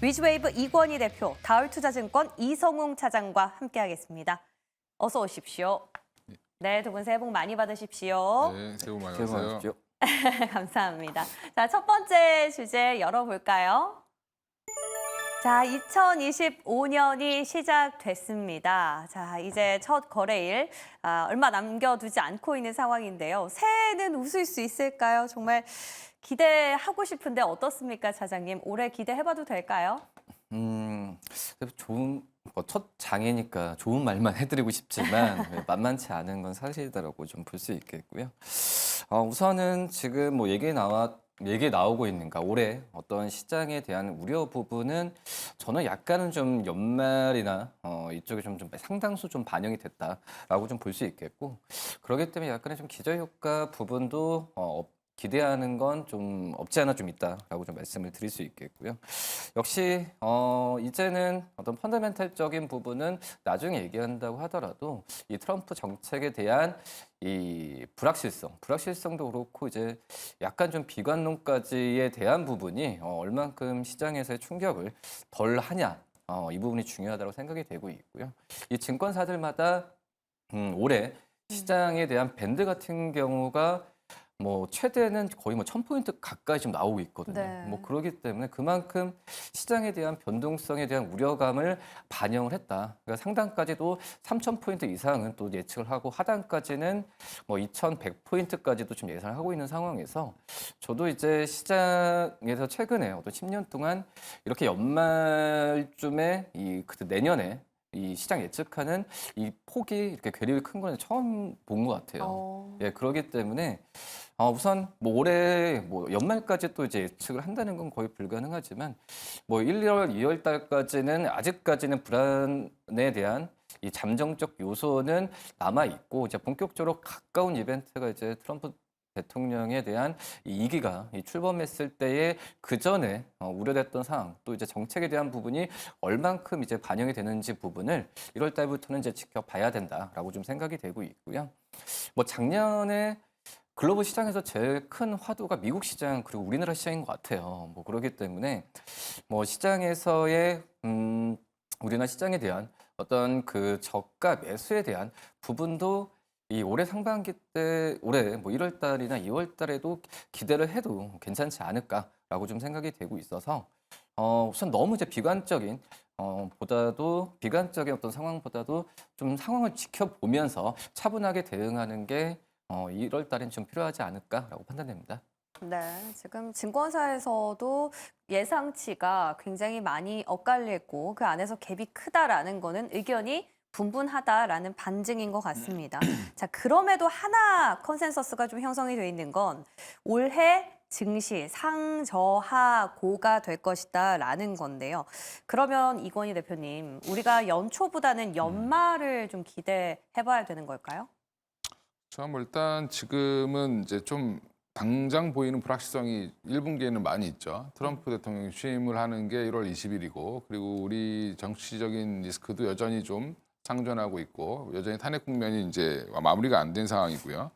위즈웨이브 이권희 대표, 다울투자증권 이성웅 차장과 함께하겠습니다. 어서 오십시오. 네, 두 분 새해 복 많이 받으십시오. 네, 새해 복 많이 새해 복 받으세요. 많으십시오. 감사합니다. 자, 첫 번째 주제 열어볼까요? 자, 2025년이 시작됐습니다. 자, 이제 첫 거래일 얼마 남겨두지 않고 있는 상황인데요. 새해는 웃을 수 있을까요? 정말 기대하고 싶은데 어떻습니까, 차장님? 올해 기대해봐도 될까요? 좋은 첫 장이니까 좋은 말만 해드리고 싶지만 만만치 않은 건 사실이라고 좀 볼 수 있겠고요. 우선은 지금 뭐 얘기 나오고 있는가 올해 어떤 시장에 대한 우려 부분은 저는 약간은 좀 연말이나 이쪽에 좀 상당수 좀 반영이 됐다라고 좀 볼 수 있겠고, 그렇기 때문에 약간의 좀 기저효과 부분도 기대하는 건 좀 없지 않아 좀 있다라고 좀 말씀을 드릴 수 있겠고요. 역시 이제는 어떤 펀더멘탈적인 부분은 나중에 얘기한다고 하더라도 이 트럼프 정책에 대한 이 불확실성도 그렇고 이제 약간 좀 비관론까지에 대한 부분이 얼만큼 시장에서의 충격을 덜 하냐, 이 부분이 중요하다고 생각이 되고 있고요. 이 증권사들마다 올해 시장에 대한 밴드 같은 경우가 뭐 최대는 거의 뭐 1000포인트 가까이 지금 나오고 있거든요. 네. 뭐 그렇기 때문에 그만큼 시장에 대한 변동성에 대한 우려감을 반영을 했다. 그러니까 상단까지도 3000포인트 이상은 또 예측을 하고 하단까지는 뭐 2100포인트까지도 지금 예상을 하고 있는 상황에서 저도 이제 시장에서 최근에 어떤 10년 동안 이렇게 연말쯤에 그때 내년에 이 시장 예측하는 이 폭이 이렇게 괴리가 큰 거는 처음 본 것 같아요. 예, 그렇기 때문에 우선 뭐 올해 뭐 연말까지 또 이제 예측을 한다는 건 거의 불가능하지만 뭐 1, 2월, 2월 달까지는 아직까지는 불안에 대한 이 잠정적 요소는 남아 있고, 이제 본격적으로 가까운 이벤트가 이제 트럼프 대통령에 대한 이 2기가 출범했을 때에 그 전에 우려됐던 상황, 또 이제 정책에 대한 부분이 얼만큼 이제 반영이 되는지 부분을 1월 달부터는 이제 지켜봐야 된다라고 좀 생각이 되고 있고요. 뭐 작년에 글로벌 시장에서 제일 큰 화두가 미국 시장 그리고 우리나라 시장인 것 같아요. 뭐 그렇기 때문에 뭐 시장에서의 우리나라 시장에 대한 어떤 그 저가 매수에 대한 부분도 이 올해 상반기 때 올해 뭐 1월 달이나 2월 달에도 기대를 해도 괜찮지 않을까라고 좀 생각이 되고 있어서 우선 너무 이제 비관적인 어떤 상황보다도 좀 상황을 지켜보면서 차분하게 대응하는 게 1월 달엔 좀 필요하지 않을까라고 판단됩니다. 네, 지금 증권사에서도 예상치가 굉장히 많이 엇갈리고 그 안에서 갭이 크다라는 거는 의견이 분분하다라는 반증인 것 같습니다. 자, 그럼에도 하나 컨센서스가 좀 형성이 돼 있는 건 올해 증시 상저하고가 될 것이다라는 건데요. 그러면 이권희 대표님, 우리가 연초보다는 연말을 좀 기대해봐야 되는 걸까요? 참 일단 지금은 이제 좀 당장 보이는 불확실성이 1분기에는 많이 있죠. 트럼프 대통령이 취임을 하는 게 1월 20일이고, 그리고 우리 정치적인 리스크도 여전히 좀 상존하고 있고, 여전히 탄핵 국면이 이제 마무리가 안 된 상황이고요.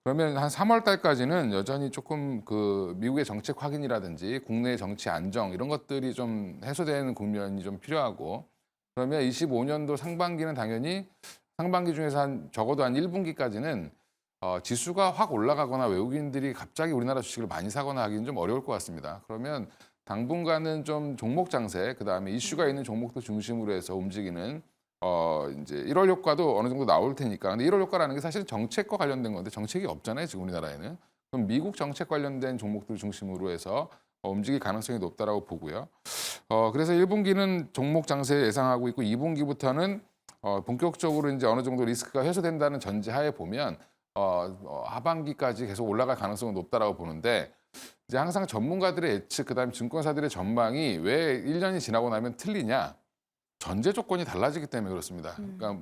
그러면 한 3월 달까지는 여전히 조금 그 미국의 정책 확인이라든지 국내 정치 안정 이런 것들이 좀 해소되는 국면이 좀 필요하고, 그러면 25년도 상반기는 당연히 상반기 중에서 적어도 한 1분기까지는 지수가 확 올라가거나 외국인들이 갑자기 우리나라 주식을 많이 사거나 하기는 좀 어려울 것 같습니다. 그러면 당분간은 좀 종목 장세, 그다음에 이슈가 있는 종목도 중심으로 해서 움직이는 이제 1월 효과도 어느 정도 나올 테니까. 근데 1월 효과라는 게 사실 정책과 관련된 건데 정책이 없잖아요, 지금 우리나라에는. 그럼 미국 정책 관련된 종목들 중심으로 해서 움직일 가능성이 높다라고 보고요. 그래서 1분기는 종목 장세 예상하고 있고, 2분기부터는 본격적으로 이제 어느 정도 리스크가 해소된다는 전제하에 보면 하반기까지 계속 올라갈 가능성은 높다라고 보는데, 이제 항상 전문가들의 예측, 그다음에 증권사들의 전망이 왜 1년이 지나고 나면 틀리냐? 전제 조건이 달라지기 때문에 그렇습니다. 그러니까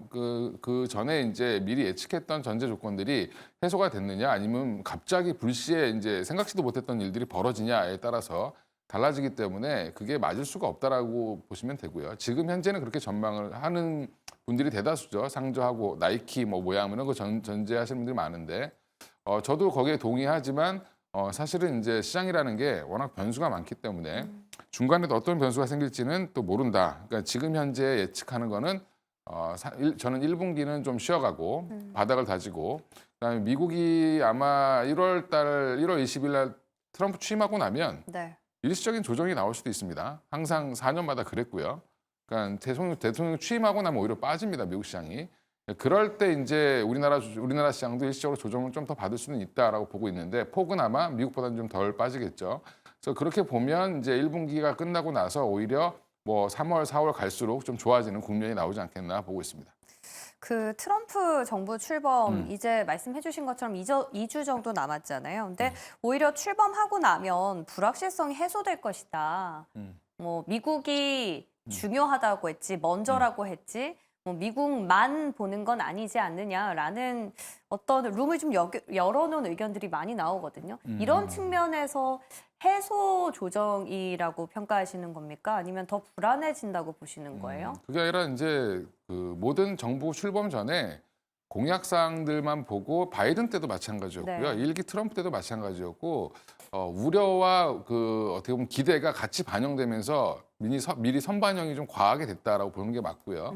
그 전에 이제 미리 예측했던 전제 조건들이 해소가 됐느냐, 아니면 갑자기 불시에 이제 생각지도 못했던 일들이 벌어지냐에 따라서 달라지기 때문에 그게 맞을 수가 없다라고 보시면 되고요. 지금 현재는 그렇게 전망을 하는 분들이 대다수죠. 상저하고 나이키 뭐 모양 이런 거 전제하시는 분들이 많은데, 저도 거기에 동의하지만 사실은 이제 시장이라는 게 워낙 변수가 많기 때문에 중간에 또 어떤 변수가 생길지는 또 모른다. 그러니까 지금 현재 예측하는 거는 저는 1분기는 좀 쉬어가고 바닥을 다지고 그다음에 미국이 아마 1월 20일 날 트럼프 취임하고 나면 네. 일시적인 조정이 나올 수도 있습니다. 항상 4년마다 그랬고요. 그러니까 대통령 취임하고 나면 오히려 빠집니다. 미국 시장이. 그럴 때 이제 우리나라 시장도 일시적으로 조정을 좀 더 받을 수는 있다라고 보고 있는데 폭은 아마 미국보다는 좀 덜 빠지겠죠. 그래서 그렇게 보면 이제 1분기가 끝나고 나서 오히려 뭐 3월, 4월 갈수록 좀 좋아지는 국면이 나오지 않겠나 보고 있습니다. 그 트럼프 정부 출범 이제 말씀해 주신 것처럼 2주 정도 남았잖아요. 근데 오히려 출범하고 나면 불확실성이 해소될 것이다. 뭐 미국이 중요하다고 했지, 먼저라고 했지, 뭐 미국만 보는 건 아니지 않느냐라는 어떤 룸을 좀 열어놓은 의견들이 많이 나오거든요. 이런 측면에서 해소 조정이라고 평가하시는 겁니까? 아니면 더 불안해진다고 보시는 거예요? 그게 아니라 이제 그 모든 정부 출범 전에 공약사항들만 보고 바이든 때도 마찬가지였고요. 네. 1기 트럼프 때도 마찬가지였고 우려와 그 어떻게 보면 기대가 같이 반영되면서 미리 선반영이 좀 과하게 됐다라고 보는 게 맞고요.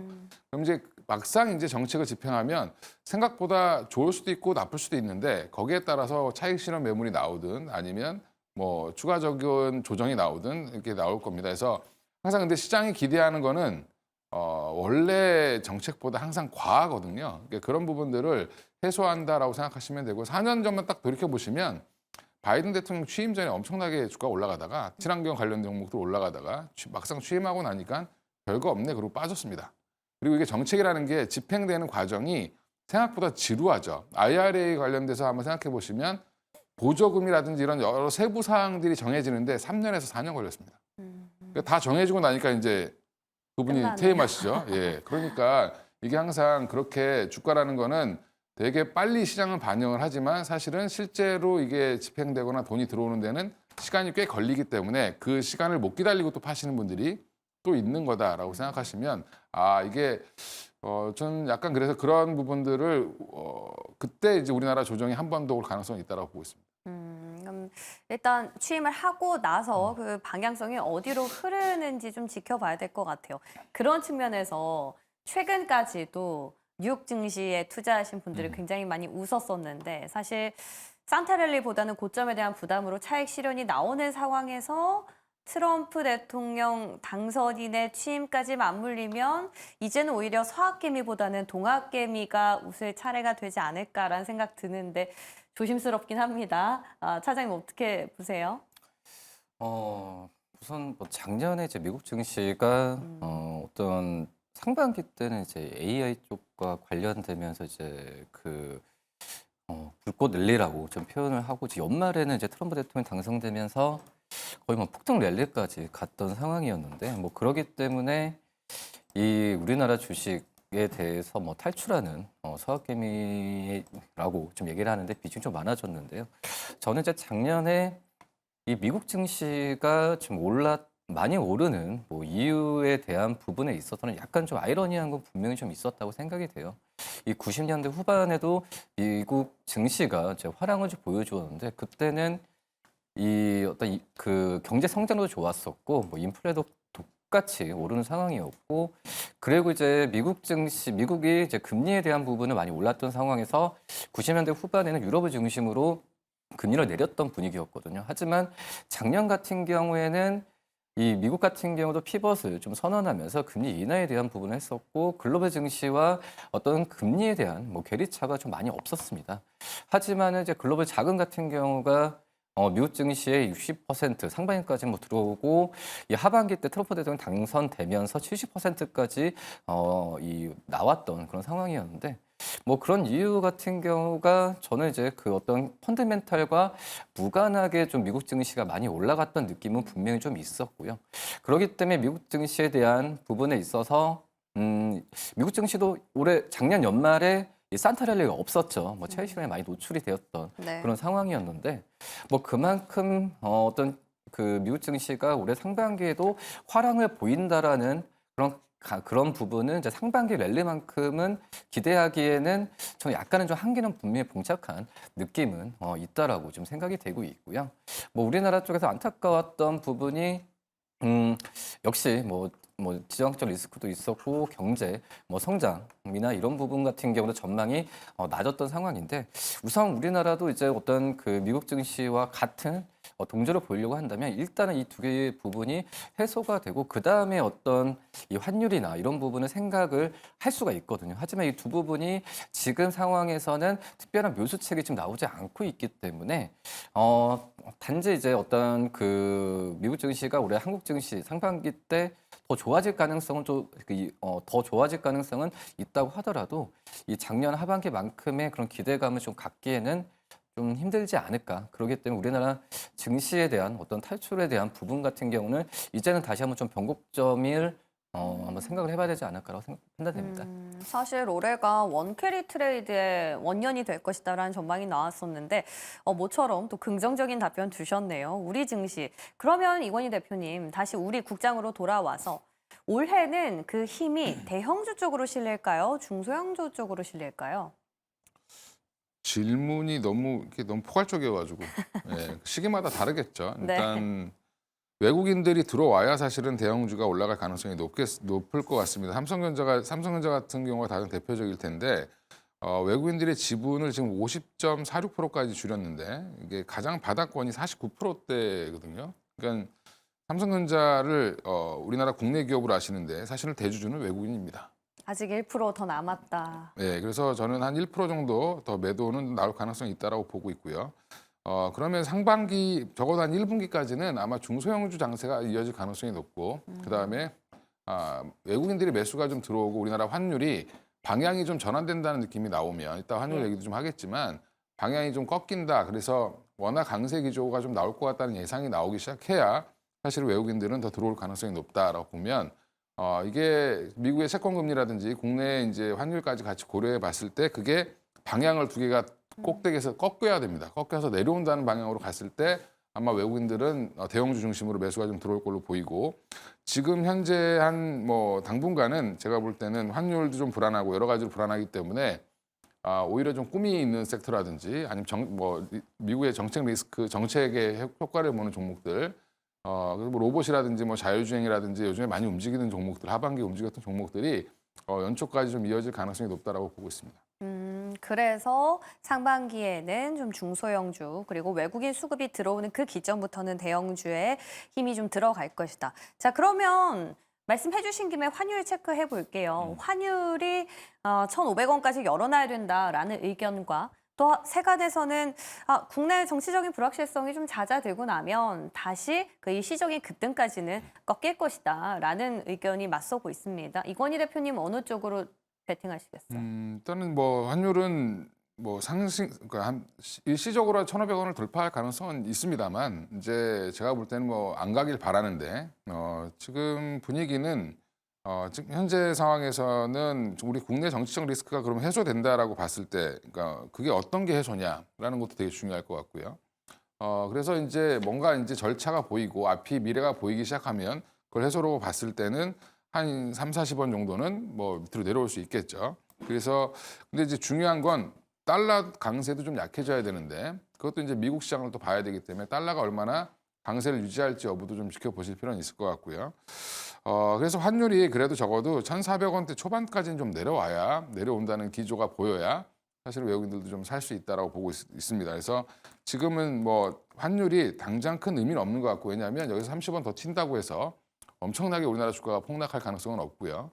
그럼 이제 막상 이제 정책을 집행하면 생각보다 좋을 수도 있고 나쁠 수도 있는데 거기에 따라서 차익 실현 매물이 나오든 아니면 뭐 추가적인 조정이 나오든 이렇게 나올 겁니다. 그래서 항상 근데 시장이 기대하는 거는 원래 정책보다 항상 과하거든요. 그러니까 그런 부분들을 해소한다라고 생각하시면 되고 4년 전만 딱 돌이켜 보시면 바이든 대통령 취임 전에 엄청나게 주가가 올라가다가 친환경 관련 종목도 올라가다가 막상 취임하고 나니까 별거 없네 그러고 빠졌습니다. 그리고 이게 정책이라는 게 집행되는 과정이 생각보다 지루하죠. IRA 관련돼서 한번 생각해 보시면 보조금이라든지 이런 여러 세부 사항들이 정해지는데 3년에서 4년 걸렸습니다. 그러니까 다 정해지고 나니까 이제 그분이 끝나네요. 퇴임하시죠. 예. 그러니까 이게 항상 그렇게 주가라는 거는 되게 빨리 시장을 반영을 하지만 사실은 실제로 이게 집행되거나 돈이 들어오는 데는 시간이 꽤 걸리기 때문에 그 시간을 못 기다리고 또 파시는 분들이 또 있는 거다라고 생각하시면 이게 저는 약간 그래서 그런 부분들을 그때 이제 우리나라 조정이 한 번 더 올 가능성이 있다고 보고 있습니다. 그럼 일단 취임을 하고 나서 그 방향성이 어디로 흐르는지 좀 지켜봐야 될 것 같아요. 그런 측면에서 최근까지도 뉴욕 증시에 투자하신 분들이 굉장히 많이 웃었었는데 사실 산타랠리보다는 고점에 대한 부담으로 차익 실현이 나오는 상황에서 트럼프 대통령 당선인의 취임까지 맞물리면 이제는 오히려 서학개미보다는 동학개미가 웃을 차례가 되지 않을까라는 생각 드는데 조심스럽긴 합니다. 차장님 어떻게 보세요? 우선 뭐 작년에 이제 미국 증시가 어떤 상반기 때는 이제 AI 쪽과 관련되면서 이제 불꽃 랠리라고 좀 표현을 하고 이제 연말에는 이제 트럼프 대통령이 당선되면서 거의 뭐 폭등 랠리까지 갔던 상황이었는데 뭐 그러기 때문에 이 우리나라 주식에 대해서 뭐 탈출하는 서학개미라고 좀 얘기를 하는데 비중이 좀 많아졌는데요. 저는 이제 작년에 이 미국 증시가 좀 많이 오르는 뭐 이유에 대한 부분에 있어서는 약간 좀 아이러니한 건 분명히 좀 있었다고 생각이 돼요. 이 90년대 후반에도 미국 증시가 이제 화랑을 좀 보여주었는데 그때는 그 경제 성장도 좋았었고 뭐 인플레도 똑같이 오르는 상황이었고 그리고 이제 미국이 이제 금리에 대한 부분을 많이 올랐던 상황에서 90년대 후반에는 유럽을 중심으로 금리를 내렸던 분위기였거든요. 하지만 작년 같은 경우에는 이 미국 같은 경우도 피벗을 좀 선언하면서 금리 인하에 대한 부분을 했었고 글로벌 증시와 어떤 금리에 대한 뭐 괴리차가 좀 많이 없었습니다. 하지만 이제 글로벌 자금 같은 경우가 미국 증시의 60% 상반기까지 뭐 들어오고 이 하반기 때 트럼프 대통령 당선되면서 70%까지 나왔던 그런 상황이었는데 뭐 그런 이유 같은 경우가 저는 이제 그 어떤 펀드멘탈과 무관하게 좀 미국 증시가 많이 올라갔던 느낌은 분명히 좀 있었고요. 그렇기 때문에 미국 증시에 대한 부분에 있어서 미국 증시도 작년 연말에 이 산타랠리가 없었죠. 뭐 차익 실현에 많이 노출이 되었던 네. 그런 상황이었는데 뭐 그만큼 어떤 그 미국 증시가 올해 상반기에도 화랑을 보인다라는 그런 부분은 이제 상반기 랠리만큼은 기대하기에는 저는 약간은 좀 한계는 분명히 봉착한 느낌은 있다라고 좀 생각이 되고 있고요. 뭐 우리나라 쪽에서 안타까웠던 부분이 역시 뭐 지정학적 리스크도 있었고 경제, 뭐 성장이나 이런 부분 같은 경우도 전망이 낮았던 상황인데 우선 우리나라도 이제 어떤 그 미국 증시와 같은 동조를 보이려고 한다면 일단은 이 두 개의 부분이 해소가 되고 그 다음에 어떤 이 환율이나 이런 부분을 생각을 할 수가 있거든요. 하지만 이 두 부분이 지금 상황에서는 특별한 묘수책이 지금 나오지 않고 있기 때문에 단지 이제 어떤 그 미국 증시가 올해 한국 증시 상반기 때 더 좋아질 가능성은 더 좋아질 가능성은 있다고 하더라도 이 작년 하반기만큼의 그런 기대감을 좀 갖기에는 좀 힘들지 않을까. 그렇기 때문에 우리나라 증시에 대한 어떤 탈출에 대한 부분 같은 경우는 이제는 다시 한번 좀 변곡점을 한번 생각을 해봐야 되지 않을까라고 판단됩니다. 사실 올해가 원캐리 트레이드의 원년이 될 것이다라는 전망이 나왔었는데 모처럼 또 긍정적인 답변 주셨네요. 우리 증시. 그러면 이건희 대표님 다시 우리 국장으로 돌아와서 올해는 그 힘이 대형주 쪽으로 실릴까요? 중소형주 쪽으로 실릴까요? 질문이 너무 포괄적이어가지고 시기마다 다르겠죠. 네. 일단 외국인들이 들어와야 사실은 대형주가 올라갈 가능성이 높을 것 같습니다. 삼성전자 같은 경우가 가장 대표적일 텐데 외국인들의 지분을 지금 50.46%까지 줄였는데 이게 가장 바닥권이 49%대거든요. 그러니까 삼성전자를 우리나라 국내 기업으로 아시는데 사실은 대주주는 외국인입니다. 아직 1%더 남았다. 네, 그래서 저는 한 1% 정도 더 매도는 나올 가능성이 있다라고 보고 있고요. 그러면 상반기 적어도 한 1분기까지는 아마 중소형주 장세가 이어질 가능성이 높고 그다음에 외국인들이 매수가 좀 들어오고 우리나라 환율이 방향이 좀 전환된다는 느낌이 나오면 이따 환율 얘기도 좀 하겠지만 방향이 좀 꺾인다. 그래서 워낙 강세 기조가 좀 나올 것 같다는 예상이 나오기 시작해야 사실 외국인들은 더 들어올 가능성이 높다라고 보면 이게 미국의 채권 금리라든지 국내 이제 환율까지 같이 고려해 봤을 때 그게 방향을 두 개가 꼭대기에서 꺾여야 됩니다. 꺾여서 내려온다는 방향으로 갔을 때 아마 외국인들은 대형주 중심으로 매수가 좀 들어올 걸로 보이고 지금 현재 한 뭐 당분간은 제가 볼 때는 환율도 좀 불안하고 여러 가지로 불안하기 때문에 오히려 좀 꿈이 있는 섹터라든지 아니면 미국의 정책 리스크 정책의 효과를 보는 종목들 그리고 뭐 로봇이라든지 뭐 자율주행이라든지 요즘에 많이 움직이는 종목들 하반기에 움직였던 종목들이 연초까지 좀 이어질 가능성이 높다라고 보고 있습니다. 그래서 상반기에는 좀 중소형주 그리고 외국인 수급이 들어오는 그 기점부터는 대형주에 힘이 좀 들어갈 것이다. 자, 그러면 말씀해 주신 김에 환율 체크해 볼게요. 환율이 1,500원까지 열어놔야 된다라는 의견과 또 세간에서는 국내 정치적인 불확실성이 좀 잦아들고 나면 다시 그 일시적인 급등까지는 꺾일 것이다라는 의견이 맞서고 있습니다. 이건희 대표님 어느 쪽으로 베팅하시겠어요? 일단은 뭐 환율은 뭐 그러니까 일시적으로 1,500원을 돌파할 가능성은 있습니다만 이제 제가 볼 때는 뭐 안 가길 바라는데 지금 분위기는 지금 현재 상황에서는 우리 국내 정치적 리스크가 그럼 해소된다라고 봤을 때 그러니까 그게 어떤 게 해소냐라는 것도 되게 중요할 것 같고요. 그래서 이제 뭔가 이제 절차가 보이고 앞이 미래가 보이기 시작하면 그걸 해소로 봤을 때는 한 30-40원 정도는 뭐 밑으로 내려올 수 있겠죠. 그래서 근데 이제 중요한 건 달러 강세도 좀 약해져야 되는데 그것도 이제 미국 시장을 또 봐야 되기 때문에 달러가 얼마나 강세를 유지할지 여부도 좀 지켜보실 필요는 있을 것 같고요. 그래서 환율이 그래도 적어도 1,400원대 초반까지는 좀 내려온다는 기조가 보여야 사실 외국인들도 좀 살 수 있다라고 보고 있습니다. 그래서 지금은 뭐 환율이 당장 큰 의미는 없는 것 같고 왜냐하면 여기서 30원 더 튄다고 해서 엄청나게 우리나라 주가가 폭락할 가능성은 없고요.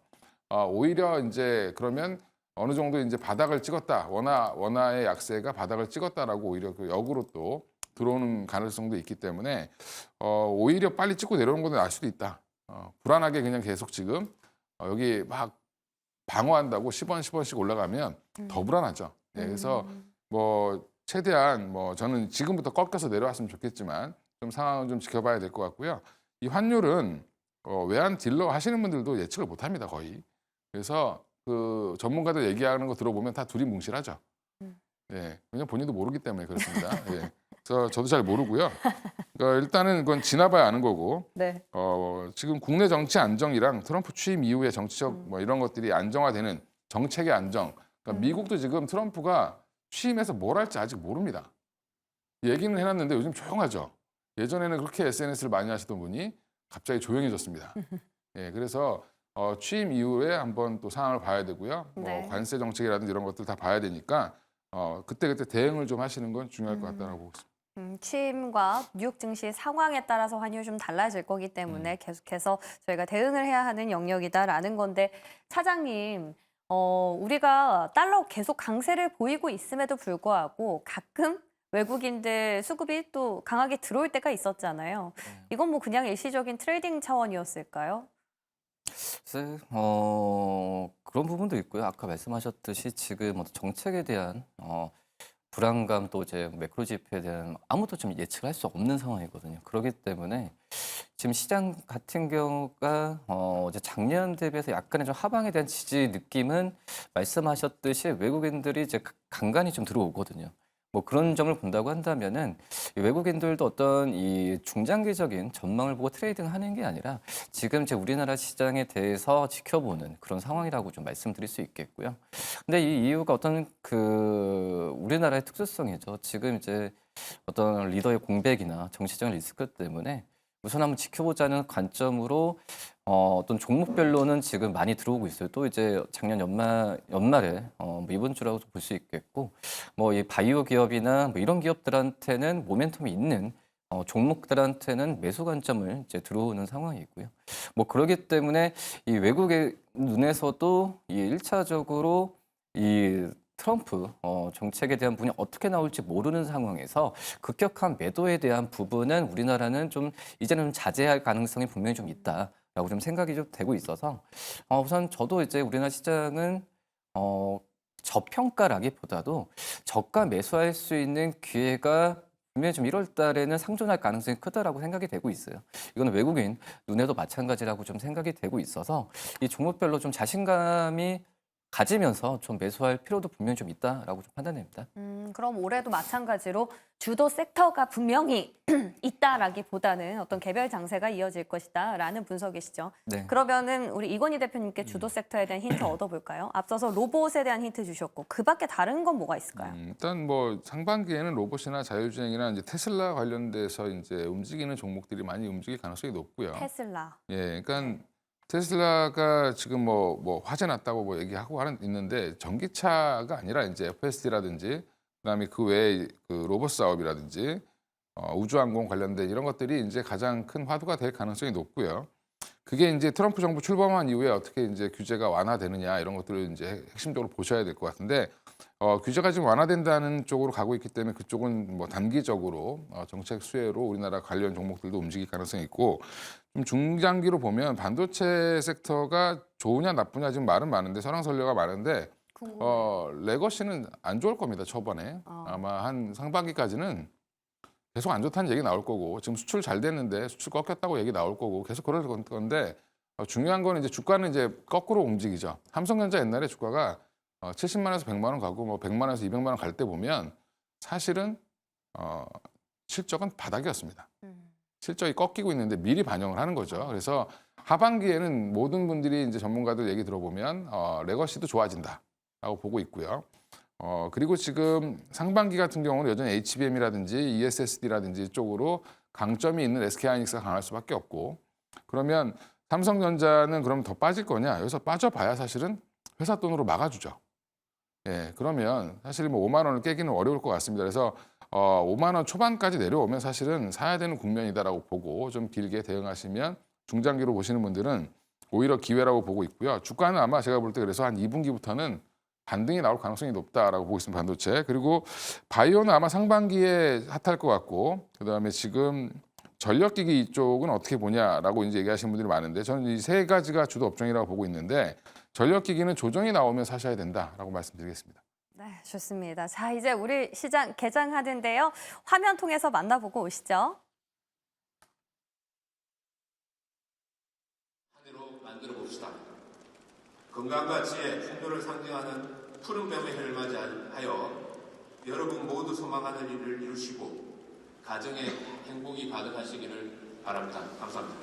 오히려 이제 그러면 어느 정도 이제 바닥을 찍었다. 원화의 약세가 바닥을 찍었다라고 오히려 그 역으로 또 들어오는 가능성도 있기 때문에 오히려 빨리 찍고 내려오는 것도 나을 수도 있다. 불안하게 그냥 계속 지금 여기 막 방어한다고 10원씩 올라가면 더 불안하죠. 네, 그래서 뭐 최대한 뭐 저는 지금부터 꺾여서 내려왔으면 좋겠지만 좀 상황을 좀 지켜봐야 될 것 같고요. 이 환율은 외환 딜러 하시는 분들도 예측을 못합니다 거의. 그래서 그 전문가들 얘기하는 거 들어보면 다 둘이 뭉실하죠. 예, 왜냐면 본인도 모르기 때문에 그렇습니다. 예. 그래서 저도 잘 모르고요. 그러니까 일단은 그건 지나봐야 아는 거고. 네. 지금 국내 정치 안정이랑 트럼프 취임 이후에 정치적 뭐 이런 것들이 안정화되는 정책의 안정. 그러니까 미국도 지금 트럼프가 취임해서 뭘 할지 아직 모릅니다. 얘기는 해놨는데 요즘 조용하죠. 예전에는 그렇게 SNS를 많이 하시던 분이 갑자기 조용해졌습니다. 예, 그래서 취임 이후에 한번 또 상황을 봐야 되고요. 네. 뭐 관세 정책이라든지 이런 것들 다 봐야 되니까 그때그때 대응을 좀 하시는 건 중요할 것 같다고 보고 있습니다. 취임과 뉴욕 증시 상황에 따라서 환율이 좀 달라질 거기 때문에 계속해서 저희가 대응을 해야 하는 영역이다라는 건데 차장님, 우리가 달러 계속 강세를 보이고 있음에도 불구하고 가끔 외국인들 수급이 또 강하게 들어올 때가 있었잖아요. 이건 뭐 그냥 일시적인 트레이딩 차원이었을까요? 글쎄, 그런 부분도 있고요. 아까 말씀하셨듯이 지금 어떤 정책에 대한 불안감 또 이제 매크로 지표에 대한 아무도 좀 예측을 할 수 없는 상황이거든요. 그렇기 때문에 지금 시장 같은 경우가 이제 작년 대비해서 약간의 좀 하방에 대한 지지 느낌은 말씀하셨듯이 외국인들이 이제 간간히 좀 들어오거든요. 뭐 그런 점을 본다고 한다면은 이 외국인들도 어떤 이 중장기적인 전망을 보고 트레이딩하는 게 아니라 지금 제 우리나라 시장에 대해서 지켜보는 그런 상황이라고 좀 말씀드릴 수 있겠고요. 근데 이 이유가 어떤 그 우리나라의 특수성이죠. 지금 이제 어떤 리더의 공백이나 정치적인 리스크 때문에 우선 한번 지켜보자는 관점으로 어떤 종목별로는 지금 많이 들어오고 있어요. 또 이제 작년 연말에 뭐 이번 주라고 볼 수 있겠고, 뭐 이 바이오 기업이나 뭐 이런 기업들한테는 모멘텀이 있는 종목들한테는 매수 관점을 이제 들어오는 상황이고요. 뭐 그렇기 때문에 이 외국의 눈에서도 이 1차적으로 이 트럼프 정책에 대한 부분이 어떻게 나올지 모르는 상황에서 급격한 매도에 대한 부분은 우리나라는 좀 이제는 좀 자제할 가능성이 분명히 좀 있다라고 좀 생각이 좀 되고 있어서 우선 저도 이제 우리나라 시장은 저평가라기보다도 저가 매수할 수 있는 기회가 분명히 좀 1월 달에는 상존할 가능성이 크다라고 생각이 되고 있어요. 이거는 외국인 눈에도 마찬가지라고 좀 생각이 되고 있어서 이 종목별로 좀 자신감이 가지면서 좀 매수할 필요도 분명히 좀 있다라고 좀 판단됩니다. 그럼 올해도 마찬가지로 주도 섹터가 분명히 있다라기보다는 어떤 개별 장세가 이어질 것이다라는 분석이시죠. 네. 그러면은 우리 이건희 대표님께 주도 섹터에 대한 힌트 얻어볼까요? 앞서서 로봇에 대한 힌트 주셨고 그 밖에 다른 건 뭐가 있을까요? 일단 뭐 상반기에는 로봇이나 자율주행이나 이제 테슬라 관련돼서 이제 움직이는 종목들이 많이 움직일 가능성이 높고요. 테슬라. 예, 그러니까 테슬라가 지금 뭐 화재 났다고 뭐 얘기하고 있는데 전기차가 아니라 이제 FSD라든지 그다음에 그 외에 그 로봇 사업이라든지 우주항공 관련된 이런 것들이 이제 가장 큰 화두가 될 가능성이 높고요. 그게 이제 트럼프 정부 출범한 이후에 어떻게 이제 규제가 완화되느냐 이런 것들을 이제 핵심적으로 보셔야 될 것 같은데 규제가 지금 완화된다는 쪽으로 가고 있기 때문에 그쪽은 뭐 단기적으로 정책 수혜로 우리나라 관련 종목들도 움직일 가능성이 있고 좀 중장기로 보면 반도체 섹터가 좋으냐 나쁘냐 지금 말은 많은데 설왕설래가 많은데 레거시는 안 좋을 겁니다. 초반에 아마 한 상반기까지는 계속 안 좋다는 얘기 나올 거고 지금 수출 잘 됐는데 수출 꺾였다고 얘기 나올 거고 계속 그럴 건데 중요한 거는 이제 주가는 이제 거꾸로 움직이죠. 삼성전자 옛날에 주가가 70만 원에서 100만 원 가고 뭐 100만 원에서 200만 원 갈 때 보면 사실은 실적은 바닥이었습니다. 실적이 꺾이고 있는데 미리 반영을 하는 거죠. 그래서 하반기에는 모든 분들이 이제 전문가들 얘기 들어보면 레거시도 좋아진다라고 보고 있고요. 그리고 지금 상반기 같은 경우는 여전히 HBM이라든지 ESSD라든지 쪽으로 강점이 있는 SK하이닉스가 강할 수밖에 없고 그러면 삼성전자는 그럼 더 빠질 거냐? 여기서 빠져봐야 사실은 회사 돈으로 막아주죠. 예, 그러면 사실 뭐 5만 원을 깨기는 어려울 것 같습니다. 그래서 5만 원 초반까지 내려오면 사실은 사야 되는 국면이다라고 보고 좀 길게 대응하시면 중장기로 보시는 분들은 오히려 기회라고 보고 있고요. 주가는 아마 제가 볼 때 그래서 한 2분기부터는 반등이 나올 가능성이 높다라고 보고 있습니다. 반도체. 그리고 바이오는 아마 상반기에 핫할 것 같고 그다음에 지금 전력기기 이쪽은 어떻게 보냐라고 이제 얘기하시는 분들이 많은데 저는 이 세 가지가 주도 업종이라고 보고 있는데 전력기기는 조정이 나오면 사셔야 된다라고 말씀드리겠습니다. 네, 좋습니다. 자, 이제 우리 시장 개장하는데요. 화면 통해서 만나보고 오시죠. 하나로 만들어 봅시다. 건강과 지혜, 풍요를 상징하는 푸른 뱀의 해를 맞이하여 여러분 모두 소망하는 일을 이루시고 가정의 행복이 가득하시기를 바랍니다. 감사합니다.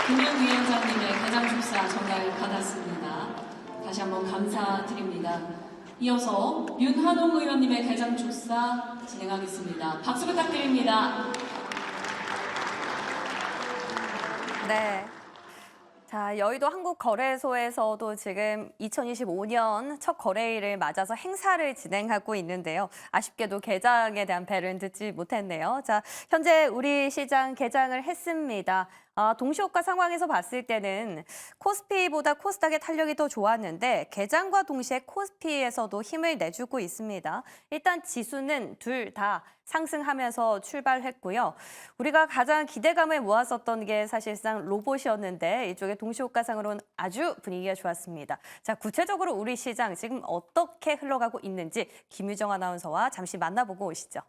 금융위원장님의 개장 축사 전달 받았습니다. 다시 한번 감사드립니다. 이어서 윤한홍 의원님의 개장 축사 진행하겠습니다. 박수 부탁드립니다. 네. 자, 여의도 한국거래소에서도 지금 2025년 첫 거래일을 맞아서 행사를 진행하고 있는데요. 아쉽게도 개장에 대한 벨은 듣지 못했네요. 자, 현재 우리 시장 개장을 했습니다. 동시호가 상황에서 봤을 때는 코스피보다 코스닥의 탄력이 더 좋았는데 개장과 동시에 코스피에서도 힘을 내주고 있습니다. 일단 지수는 둘 다 상승하면서 출발했고요. 우리가 가장 기대감을 모았었던 게 사실상 로봇이었는데 이쪽에 동시호가상으로는 아주 분위기가 좋았습니다. 자, 구체적으로 우리 시장 지금 어떻게 흘러가고 있는지 김유정 아나운서와 잠시 만나보고 오시죠.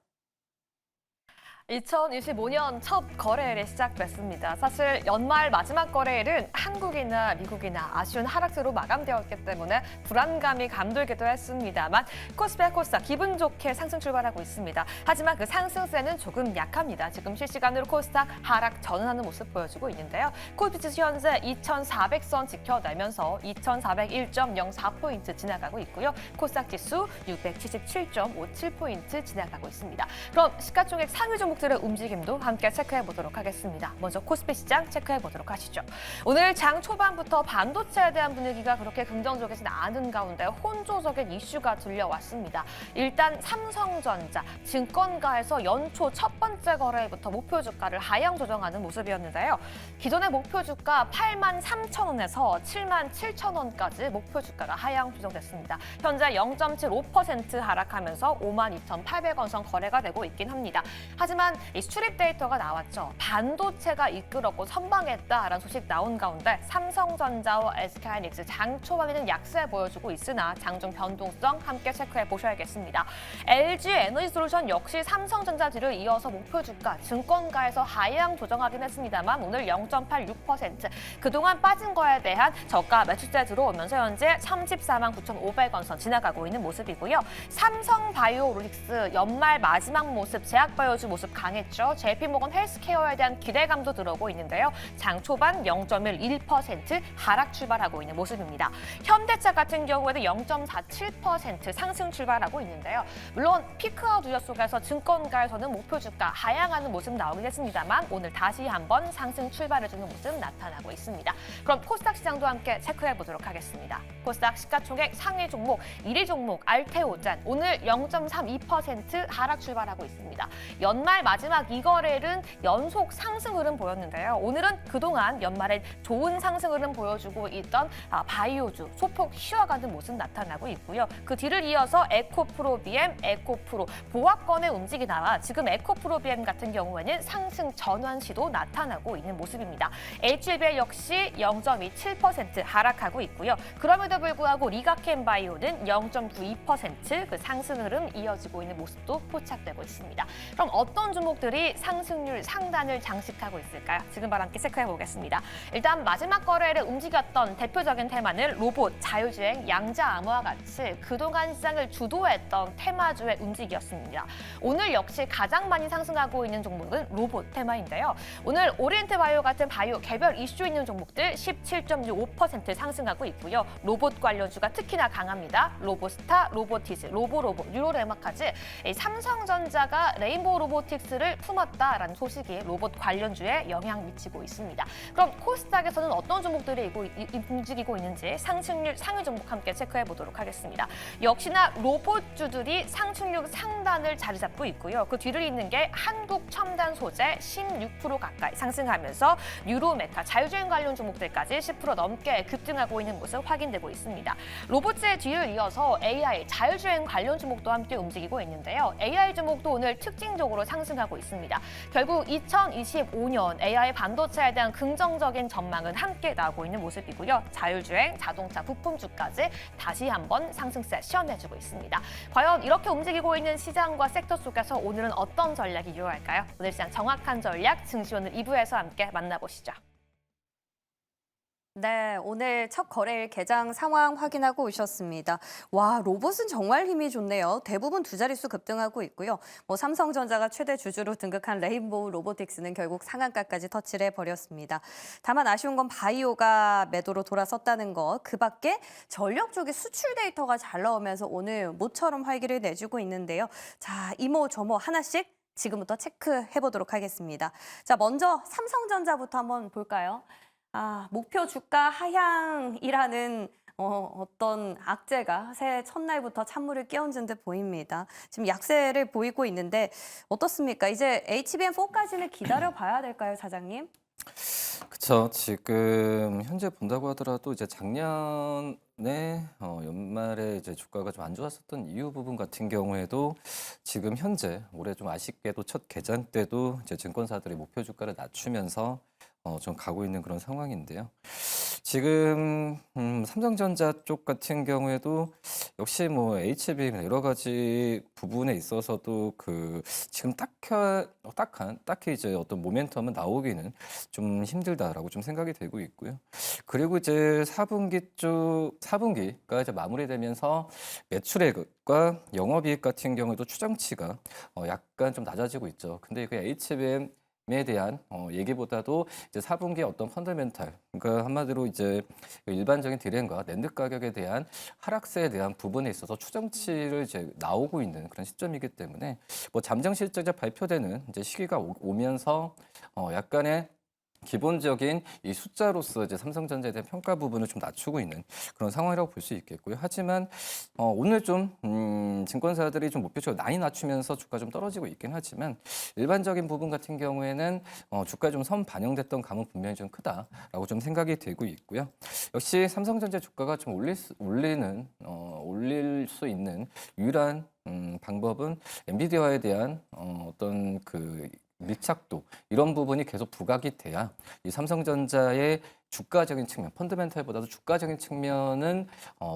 2025년 첫 거래일이 시작됐습니다. 사실 연말 마지막 거래일은 한국이나 미국이나 아쉬운 하락세로 마감되었기 때문에 불안감이 감돌기도 했습니다만 코스피와 코스닥 기분 좋게 상승 출발하고 있습니다. 하지만 그 상승세는 조금 약합니다. 지금 실시간으로 코스닥 하락 전환하는 모습 보여주고 있는데요. 코스피 지수 현재 2,400선 지켜내면서 2,401.04포인트 지나가고 있고요. 코스닥 지수 677.57포인트 지나가고 있습니다. 그럼 시가총액 상위 종목들의 움직임도 함께 체크해 보도록 하겠습니다. 먼저 코스피 시장 체크해 보도록 하시죠. 오늘 장 초반부터 반도체에 대한 분위기가 그렇게 긍정적이진 않은 가운데 혼조적인 이슈가 들려왔습니다. 일단 삼성전자, 증권가에서 연초 첫 번째 거래일부터 목표 주가를 하향 조정하는 모습이었는데요. 기존의 목표 주가 83,000원에서 77,000원까지 목표 주가가 하향 조정됐습니다. 현재 0.75% 하락하면서 52,800원 선 거래가 되고 있긴 합니다. 하지만 이 수출입 데이터가 나왔죠. 반도체가 이끌었고 선방했다라는 소식 나온 가운데 삼성전자와 SK하이닉스 장 초반에는 약세 보여주고 있으나 장중 변동성 함께 체크해 보셔야겠습니다. LG에너지솔루션 역시 삼성전자 뒤를 이어서 목표 주가 증권가에서 하향 조정하긴 했습니다만 오늘 0.86% 그동안 빠진 거에 대한 저가 매수세 들어오면서 현재 39,500원 선 지나가고 있는 모습이고요. 삼성바이오로직스 연말 마지막 모습 제약바이오주 모습 강했죠. JP모건 헬스케어에 대한 기대감도 들어오고 있는데요. 장 초반 0.11% 하락 출발하고 있는 모습입니다. 현대차 같은 경우에도 0.47% 상승 출발하고 있는데요. 물론 피크아웃 우려 속에서 증권가에서는 목표 주가 하향하는 모습 나오긴 했습니다만 오늘 다시 한번 상승 출발해주는 모습 나타나고 있습니다. 그럼 코스닥 시장도 함께 체크해 보도록 하겠습니다. 코스닥 시가총액 상위 종목 1위 종목 알테오젠 오늘 0.32% 하락 출발하고 있습니다. 연말 마지막 이 거래일은 연속 상승 흐름 보였는데요. 오늘은 그동안 연말에 좋은 상승 흐름 보여주고 있던 바이오주 소폭 쉬어가는 모습 나타나고 있고요. 그 뒤를 이어서 에코프로비엠, 에코프로 보합권의 움직이 나와 지금 에코프로비엠 같은 경우에는 상승 전환 시도 나타나고 있는 모습입니다. HLBL 역시 0.27% 하락하고 있고요. 그럼에도 불구하고 리가켄바이오는 0.92% 그 상승 흐름 이어지고 있는 모습도 포착되고 있습니다. 그럼 어떤 종목들이 상승률 상단을 장식하고 있을까요? 지금 바로 함께 체크해 보겠습니다. 일단 마지막 거래일에 움직였던 대표적인 테마는 로봇, 자율주행, 양자암호와 같이 그동안 시장을 주도했던 테마주의 움직이었습니다. 오늘 역시 가장 많이 상승하고 있는 종목은 로봇 테마인데요. 오늘 오리엔트 바이오 같은 바이오 개별 이슈 있는 종목들 17.65% 상승하고 있고요. 로봇 관련주가 특히나 강합니다. 로보스타, 로보티즈, 로보로봇, 뉴로레마까지 삼성전자가 레인보우 로보틱스를 품었다라는 소식이 로봇 관련주에 영향 미치고 있습니다. 그럼 코스닥에서는 어떤 종목들이 움직이고 있는지 상승률 상위 종목 함께 체크해 보도록 하겠습니다. 역시나 로봇주들이 상승률 상단을 자리 잡고 있고요. 그 뒤를 잇는 게 한국 첨단 소재 16% 가까이 상승하면서 뉴로메카 자율주행 관련 종목들까지 10% 넘게 급등하고 있는 모습 확인되고 있습니다. 로봇의 뒤를 이어서 AI 자율주행 관련 종목도 함께 움직이고 있는데요. AI 종목도 오늘 특징적으로 상승하고 있습니다. 결국 2025년 AI 반도체에 대한 긍정적인 전망은 함께 나오고 있는 모습이고요. 자율주행, 자동차 부품주까지 다시 한번 상승세 시험해주고 있습니다. 과연 이렇게 움직이고 있는 시장과 섹터 속에서 오늘은 어떤 전략이 유효할까요? 오늘 시장 정확한 전략 증시오늘 2부에서 함께 만나보시죠. 네, 오늘 첫 거래일 개장 상황 확인하고 오셨습니다. 와, 로봇은 정말 힘이 좋네요. 대부분 두 자릿수 급등하고 있고요. 삼성전자가 최대 주주로 등극한 레인보우 로보틱스는 결국 상한가까지 터치를 해버렸습니다. 다만 아쉬운 건 바이오가 매도로 돌아섰다는 거. 그 밖에 전력 쪽의 수출 데이터가 잘 나오면서 오늘 모처럼 활기를 내주고 있는데요. 자, 이모 저모 하나씩 지금부터 체크해 보도록 하겠습니다. 자, 먼저 삼성전자부터 한번 볼까요? 목표 주가 하향이라는 어떤 악재가 새해 첫날부터 찬물을 끼얹은 듯 보입니다. 지금 약세를 보이고 있는데 어떻습니까? 이제 HBM4까지는 기다려 봐야 될까요, 사장님? 그쵸. 지금 현재 본다고 하더라도 이제 작년에 연말에 이제 주가가 좀 안 좋았었던 이유 부분 같은 경우에도 지금 현재 올해 좀 아쉽게도 첫 개장 때도 이제 증권사들이 목표 주가를 낮추면서 좀 가고 있는 그런 상황인데요. 지금 삼성전자 쪽 같은 경우에도 역시 뭐 HBM 여러 가지 부분에 있어서도 그 지금 딱히 이제 어떤 모멘텀은 나오기는 좀 힘들다라고 좀 생각이 되고 있고요. 그리고 이제 4분기가 이제 마무리되면서 매출액과 영업이익 같은 경우에도 추정치가 약간 좀 낮아지고 있죠. 근데 그 HBM에 대한 얘기보다도 이제 4분기의 어떤 펀더멘탈, 그러니까 한마디로 이제 일반적인 디램과 낸드 가격에 대한 하락세에 대한 부분에 있어서 추정치를 이제 나오고 있는 그런 시점이기 때문에 뭐 잠정 실적이 발표되는 이제 시기가 오면서 약간의 기본적인 이 숫자로서 이제 삼성전자에 대한 평가 부분을 좀 낮추고 있는 그런 상황이라고 볼 수 있겠고요. 하지만 오늘 좀 증권사들이 좀 목표치를 많이 낮추면서 주가 좀 떨어지고 있긴 하지만 일반적인 부분 같은 경우에는 주가 좀 선 반영됐던 감은 분명히 좀 크다라고 좀 생각이 되고 있고요. 역시 삼성전자 주가가 좀 올릴 수 있는 유일한 방법은 엔비디아에 대한 어떤 그 밀착도 이런 부분이 계속 부각이 돼야 이 삼성전자의 주가적인 측면, 펀더멘탈보다도 주가적인 측면은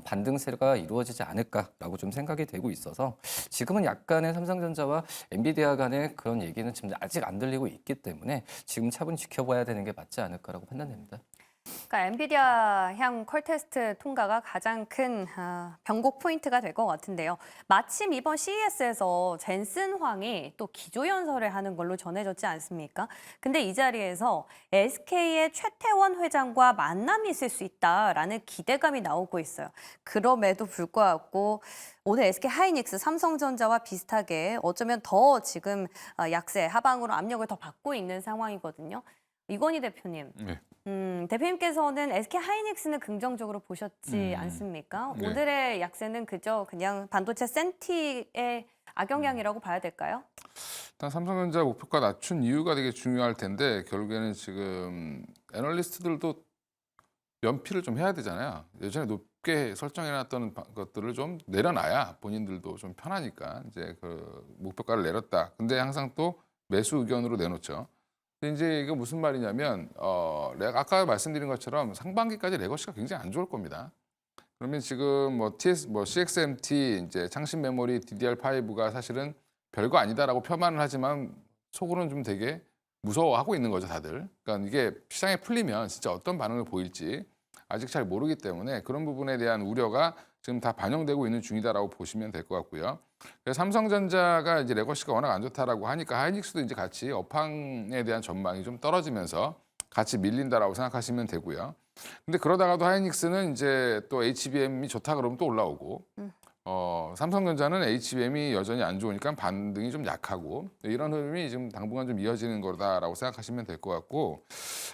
반등세가 이루어지지 않을까라고 좀 생각이 되고 있어서 지금은 약간의 삼성전자와 엔비디아 간의 그런 얘기는 지금 아직 안 들리고 있기 때문에 지금 차분히 지켜봐야 되는 게 맞지 않을까라고 판단됩니다. 그러니까 엔비디아 향 컬테스트 통과가 가장 큰 변곡 포인트가 될 것 같은데요. 마침 이번 CES에서 젠슨 황이 또 기조연설을 하는 걸로 전해졌지 않습니까? 근데 이 자리에서 SK의 최태원 회장과 만남이 있을 수 있다라는 기대감이 나오고 있어요. 그럼에도 불구하고 오늘 SK 하이닉스, 삼성전자와 비슷하게 어쩌면 더 지금 약세, 하방으로 압력을 더 받고 있는 상황이거든요. 이건희 대표님. 네. 대표님께서는 SK 하이닉스는 긍정적으로 보셨지 않습니까? 네. 오늘의 약세는 그저 그냥 반도체 센티의 악영향이라고 봐야 될까요? 일단 삼성전자 목표가 낮춘 이유가 되게 중요할 텐데 결국에는 지금 애널리스트들도 연피를 좀 해야 되잖아요. 예전에 높게 설정해놨던 것들을 좀 내려놔야 본인들도 좀 편하니까 이제 그 목표가를 내렸다. 근데 항상 또 매수 의견으로 내놓죠. 근데 이제 이게 무슨 말이냐면 내가 아까 말씀드린 것처럼 상반기까지 레거시가 굉장히 안 좋을 겁니다. 그러면 지금 CXMT 이제 창신 메모리 DDR5가 사실은 별거 아니다라고 폄하는 하지만 속으로는 좀 되게 무서워하고 있는 거죠, 다들. 그러니까 이게 시장에 풀리면 진짜 어떤 반응을 보일지 아직 잘 모르기 때문에 그런 부분에 대한 우려가 지금 다 반영되고 있는 중이다라고 보시면 될 것 같고요. 그래서 삼성전자가 이제 레거시가 워낙 안 좋다라고 하니까 하이닉스도 이제 같이 업황에 대한 전망이 좀 떨어지면서 같이 밀린다라고 생각하시면 되고요. 근데 그러다가도 하이닉스는 이제 또 HBM이 좋다 그러면 또 올라오고 삼성전자는 HBM이 여전히 안 좋으니까 반등이 좀 약하고 이런 흐름이 지금 당분간 좀 이어지는 거다라고 생각하시면 될 것 같고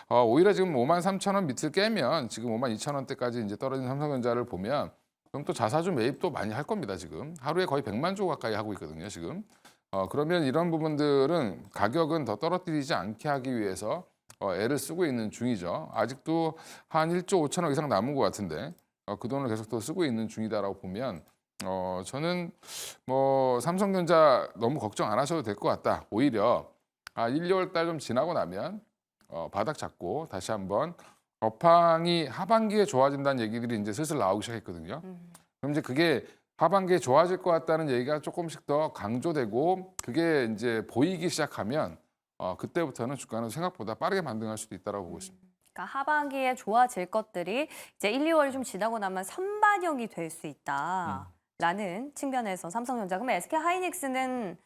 오히려 지금 53,000원 밑을 깨면 지금 52,000원대까지 이제 떨어진 삼성전자를 보면 그럼 또 자사주 매입도 많이 할 겁니다. 지금 하루에 거의 100만 주 가까이 하고 있거든요. 지금 그러면 이런 부분들은 가격은 더 떨어뜨리지 않게 하기 위해서 애를 쓰고 있는 중이죠. 아직도 한 1조 5천억 이상 남은 것 같은데 그 돈을 계속 또 쓰고 있는 중이다라고 보면 저는 뭐 삼성전자 너무 걱정 안 하셔도 될 것 같다. 오히려 1, 2월 달 좀 지나고 나면 바닥 잡고 다시 한번 업황이 하반기에 좋아진다는 얘기들이 이제 슬슬 나오기 시작했거든요. 그럼 이제 그게 하반기에 좋아질 것 같다는 얘기가 조금씩 더 강조되고 그게 이제 보이기 시작하면 그때부터는 주가는 생각보다 빠르게 반등할 수도 있다고 보고 있습니다. 그러니까 하반기에 좋아질 것들이 이제 1, 2월이 좀 지나고 나면 선반영이 될 수 있다라는 측면에서 삼성전자. 그러면 SK 하이닉스는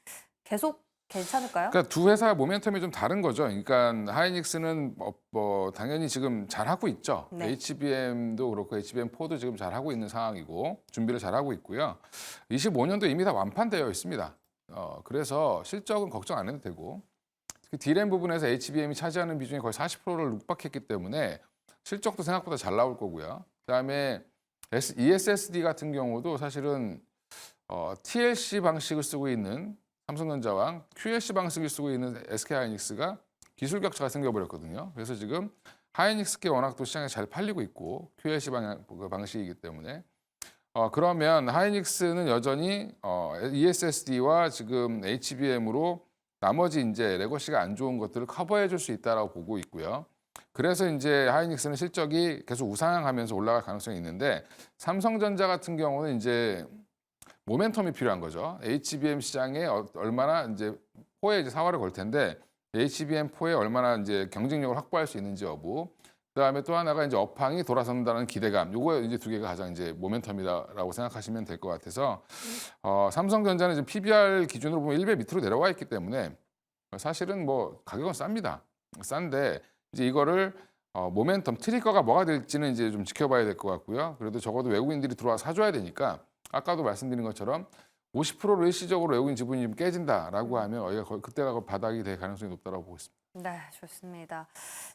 계속 괜찮을까요? 그러니까 두 회사 모멘텀이 좀 다른 거죠. 그러니까 하이닉스는 당연히 지금 잘하고 있죠. 네. HBM도 그렇고 HBM4도 지금 잘하고 있는 상황이고 준비를 잘하고 있고요. 25년도 이미 다 완판되어 있습니다. 그래서 실적은 걱정 안 해도 되고 그 D램 부분에서 HBM이 차지하는 비중이 거의 40%를 육박했기 때문에 실적도 생각보다 잘 나올 거고요. 그다음에 ESSD 같은 경우도 사실은 TLC 방식을 쓰고 있는 삼성전자와 QLC 방식을 쓰고 있는 SK하이닉스가 기술 격차가 생겨버렸거든요. 그래서 지금 하이닉스께 워낙 또 시장에 잘 팔리고 있고 QLC 방식이기 때문에 그러면 하이닉스는 여전히 ESSD와 지금 HBM으로 나머지 이제 레거시가 안 좋은 것들을 커버해 줄 수 있다라고 보고 있고요. 그래서 이제 하이닉스는 실적이 계속 우상향하면서 올라갈 가능성이 있는데 삼성전자 같은 경우는 이제 모멘텀이 필요한 거죠. HBM 시장에 얼마나 이제 포에 이제 사활을 걸 텐데 HBM 포에 얼마나 이제 경쟁력을 확보할 수 있는지 여부. 그다음에 또 하나가 이제 업황이 돌아선다는 기대감. 요거 이제 두 개가 가장 이제 모멘텀이다라고 생각하시면 될 것 같아서 삼성전자는 지금 PBR 기준으로 보면 1배 밑으로 내려와 있기 때문에 사실은 뭐 가격은 쌉니다. 싼데 이제 이거를 모멘텀 트리거가 뭐가 될지는 이제 좀 지켜봐야 될 것 같고요. 그래도 적어도 외국인들이 들어와 사줘야 되니까 아까도 말씀드린 것처럼 50%로 일시적으로 외국인 지분이 좀 깨진다라고 하면 그때가 바닥이 될 가능성이 높다고 보고 있습니다. 네, 좋습니다.